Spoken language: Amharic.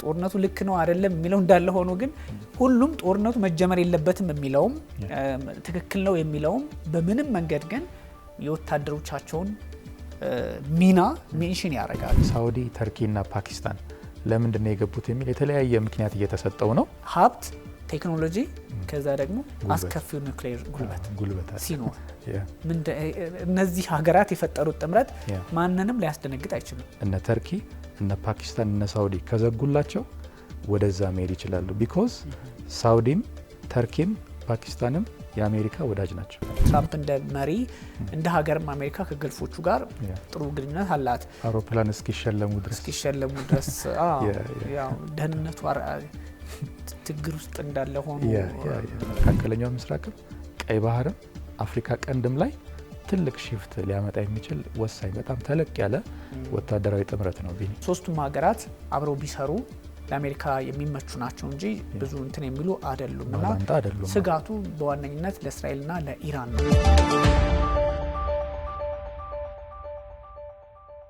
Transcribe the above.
ጦርነቱ ልክ ነው አይደለም የሚለው እንዳለ ሆኖ ግን ሁሉም ጦርነቱ መጀመር የለበትም የሚለውም ትክክል ነው የሚለውም በምንም መንገድ ግን የወታደሮቻቸውን ሚና ሜንሽን ያደርጋል። ሳውዲ፣ ተርኪና ፓኪስታን ለምንድን ነው የገቡት የሚል የተለያየ ምክንያት እየተሰጠው ነው። ሀብት፣ ቴክኖሎጂ ከዛ ደግሞ አስከፊው ኒውክሌር ጉልበት ሲኖር እነዚህ ሀገራት የፈጠሩት ጥምረት ማንንም ሊያስደነግጥ አይችልም። እነ ተርኪ፣ እነ ፓኪስታን፣ እነ ሳውዲ ከዘጉላቸው ወደዛ መሄድ ይችላሉ። ቢኮዝ ሳውዲም ተርኪም ፓኪስታንም የአሜሪካ ወዳጅ ናቸው። ትራምፕ እንደ መሪ እንደ ሀገርም አሜሪካ ከገልፎቹ ጋር ጥሩ ግንኙነት አላት። አውሮፕላን እስኪሸለሙ ድረስ ያው ደህንነቱ ችግር ውስጥ እንዳለ ሆኖ መካከለኛው ምስራቅም ቀይ ባህርም አፍሪካ ቀንድም ላይ ትልቅ ሽፍት ሊያመጣ የሚችል ወሳኝ በጣም ተለቅ ያለ ወታደራዊ ጥምረት ነው። ሶስቱም ሀገራት አብረው ቢሰሩ ለአሜሪካ የሚመቹ ናቸው እንጂ ብዙ እንትን የሚሉ አይደሉምና ስጋቱ በዋነኝነት ለእስራኤልና ለኢራን ነው።